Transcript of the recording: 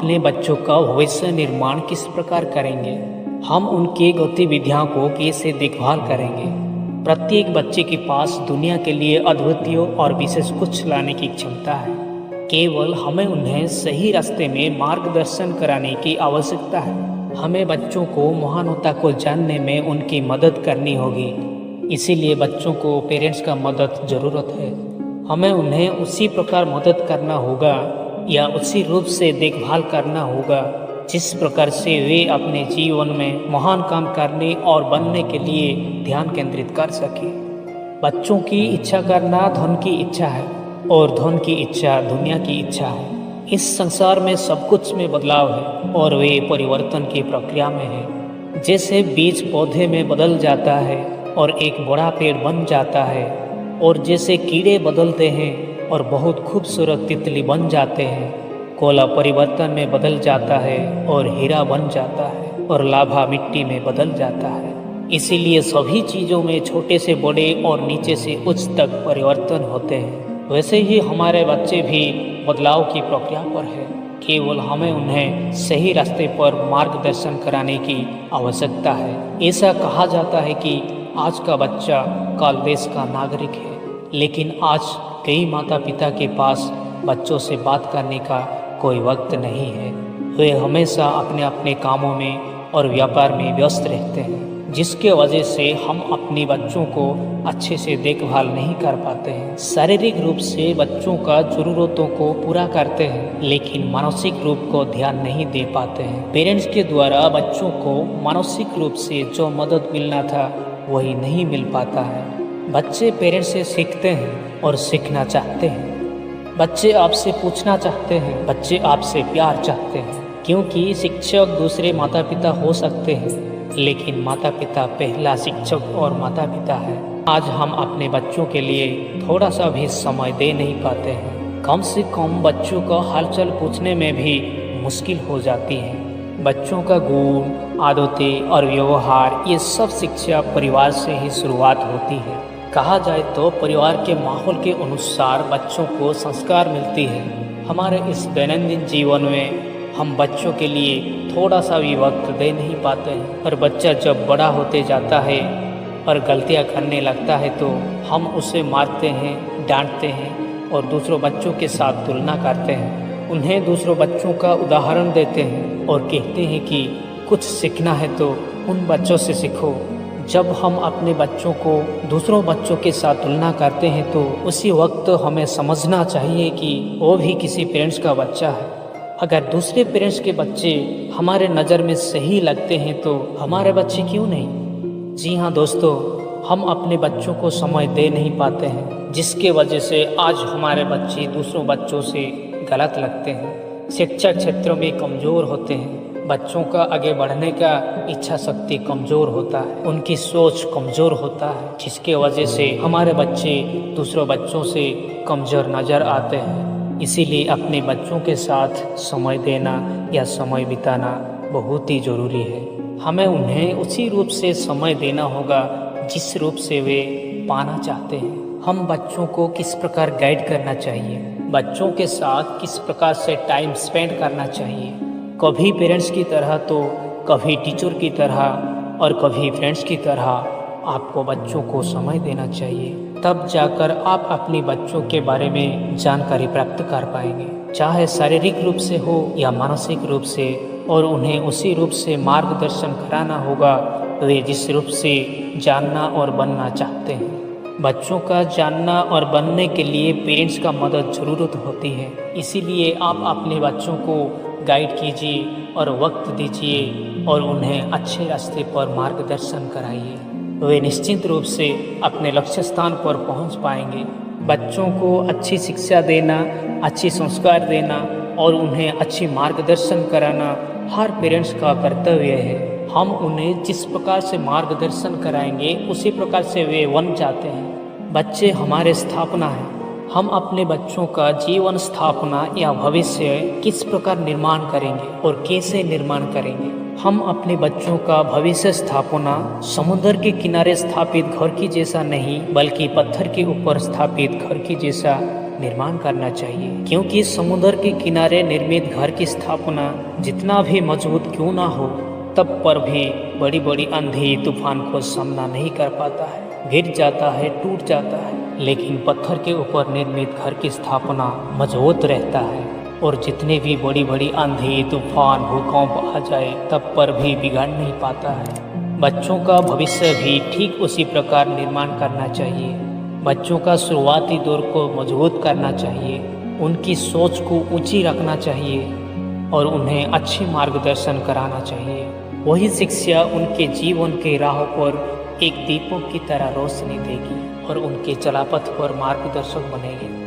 अपने बच्चों का भविष्य निर्माण किस प्रकार करेंगे, हम उनकी गतिविधियों को कैसे देखभाल करेंगे। प्रत्येक बच्चे के पास दुनिया के लिए अद्वितीय और विशेष कुछ लाने की क्षमता है। केवल हमें उन्हें सही रास्ते में मार्गदर्शन कराने की आवश्यकता है। हमें बच्चों को महानता को जानने में उनकी मदद करनी होगी। इसीलिए बच्चों को पेरेंट्स का मदद ज़रूरत है। हमें उन्हें उसी प्रकार मदद करना होगा या उसी रूप से देखभाल करना होगा जिस प्रकार से वे अपने जीवन में महान काम करने और बनने के लिए ध्यान केंद्रित कर सके। बच्चों की इच्छा करना धन की इच्छा है और धन की इच्छा दुनिया की इच्छा है। इस संसार में सब कुछ में बदलाव है और वे परिवर्तन की प्रक्रिया में है। जैसे बीज पौधे में बदल जाता है और एक बड़ा पेड़ बन जाता है, और जैसे कीड़े बदलते हैं और बहुत खूबसूरत तितली बन जाते हैं, कोला परिवर्तन में बदल जाता है और हीरा बन जाता है, और लाभा मिट्टी में बदल जाता है। इसीलिए सभी चीज़ों में छोटे से बड़े और नीचे से उच्च तक परिवर्तन होते हैं। वैसे ही हमारे बच्चे भी बदलाव की प्रक्रिया पर है। केवल हमें उन्हें सही रास्ते पर मार्गदर्शन कराने की आवश्यकता है। ऐसा कहा जाता है कि आज का बच्चा कल देश का नागरिक है, लेकिन आज कई माता पिता के पास बच्चों से बात करने का कोई वक्त नहीं है। वे हमेशा अपने अपने कामों में और व्यापार में व्यस्त रहते हैं, जिसके वजह से हम अपने बच्चों को अच्छे से देखभाल नहीं कर पाते हैं। शारीरिक रूप से बच्चों का ज़रूरतों को पूरा करते हैं, लेकिन मानसिक रूप को ध्यान नहीं दे पाते हैं। पेरेंट्स के द्वारा बच्चों को मानसिक रूप से जो मदद मिलना था वही नहीं मिल पाता है। बच्चे पेरेंट्स से सीखते हैं और सीखना चाहते हैं। बच्चे आपसे पूछना चाहते हैं, बच्चे आपसे प्यार चाहते हैं, क्योंकि शिक्षक दूसरे माता पिता हो सकते हैं, लेकिन माता पिता पहला शिक्षक और माता पिता है। आज हम अपने बच्चों के लिए थोड़ा सा भी समय दे नहीं पाते हैं। कम से कम बच्चों का हालचाल पूछने में भी मुश्किल हो जाती है। बच्चों का गुण, आदतें और व्यवहार, ये सब शिक्षा परिवार से ही शुरुआत होती है। कहा जाए तो परिवार के माहौल के अनुसार बच्चों को संस्कार मिलती है। हमारे इस दैनंदिन जीवन में हम बच्चों के लिए थोड़ा सा भी वक्त दे नहीं पाते हैं, और बच्चा जब बड़ा होते जाता है और गलतियां करने लगता है तो हम उसे मारते हैं, डांटते हैं और दूसरों बच्चों के साथ तुलना करते हैं। उन्हें दूसरों बच्चों का उदाहरण देते हैं और कहते हैं कि कुछ सीखना है तो उन बच्चों से सीखो। जब हम अपने बच्चों को दूसरों बच्चों के साथ तुलना करते हैं तो उसी वक्त हमें समझना चाहिए कि वो भी किसी पेरेंट्स का बच्चा है। अगर दूसरे पेरेंट्स के बच्चे हमारे नज़र में सही लगते हैं तो हमारे बच्चे क्यों नहीं। जी हाँ दोस्तों, हम अपने बच्चों को समय दे नहीं पाते हैं, जिसके वजह से आज हमारे बच्चे दूसरों बच्चों से गलत लगते हैं, शिक्षा क्षेत्र में कमज़ोर होते हैं। बच्चों का आगे बढ़ने का इच्छा शक्ति कमज़ोर होता है, उनकी सोच कमज़ोर होता है, जिसके वजह से हमारे बच्चे दूसरों बच्चों से कमज़ोर नज़र आते हैं। इसीलिए अपने बच्चों के साथ समय देना या समय बिताना बहुत ही ज़रूरी है। हमें उन्हें उसी रूप से समय देना होगा जिस रूप से वे पाना चाहते हैं। हम बच्चों को किस प्रकार गाइड करना चाहिए, बच्चों के साथ किस प्रकार से टाइम स्पेंड करना चाहिए, कभी पेरेंट्स की तरह तो कभी टीचर की तरह और कभी फ्रेंड्स की तरह आपको बच्चों को समय देना चाहिए। तब जाकर आप अपने बच्चों के बारे में जानकारी प्राप्त कर पाएंगे, चाहे शारीरिक रूप से हो या मानसिक रूप से, और उन्हें उसी रूप से मार्गदर्शन कराना होगा वे जिस रूप से जानना और बनना चाहते हैं। बच्चों का जानना और बनने के लिए पेरेंट्स का मदद ज़रूरत होती है। इसीलिए आप अपने बच्चों को गाइड कीजिए और वक्त दीजिए और उन्हें अच्छे रास्ते पर मार्गदर्शन कराइए। वे निश्चित रूप से अपने लक्ष्य स्थान पर पहुंच पाएंगे। बच्चों को अच्छी शिक्षा देना, अच्छी संस्कार देना और उन्हें अच्छी मार्गदर्शन कराना हर पेरेंट्स का कर्तव्य है। हम उन्हें जिस प्रकार से मार्गदर्शन कराएंगे उसी प्रकार से वे बन जाते हैं। बच्चे हमारे स्थापना है। हम अपने बच्चों का जीवन स्थापना या भविष्य किस प्रकार निर्माण करेंगे और कैसे निर्माण करेंगे। हम अपने बच्चों का भविष्य स्थापना समुद्र के किनारे स्थापित घर की जैसा नहीं, बल्कि पत्थर के ऊपर स्थापित घर की जैसा निर्माण करना चाहिए, क्योंकि समुद्र के किनारे निर्मित घर की स्थापना जितना भी मजबूत क्यों ना हो, तब पर भी बड़ी बड़ी आंधी तूफान को सामना नहीं कर पाता है, गिर जाता है, टूट जाता है। लेकिन पत्थर के ऊपर निर्मित घर की स्थापना मजबूत रहता है और जितने भी बड़ी बड़ी आंधी तूफान भूकंप आ जाए तब पर भी बिगाड़ नहीं पाता है। बच्चों का भविष्य भी ठीक उसी प्रकार निर्माण करना चाहिए। बच्चों का शुरुआती दौर को मजबूत करना चाहिए, उनकी सोच को ऊंची रखना चाहिए और उन्हें अच्छी मार्गदर्शन कराना चाहिए। वही शिक्षा उनके जीवन के राह पर एक दीपक की तरह रोशनी देगी और उनके चलापथ पर मार्गदर्शक बनेगी।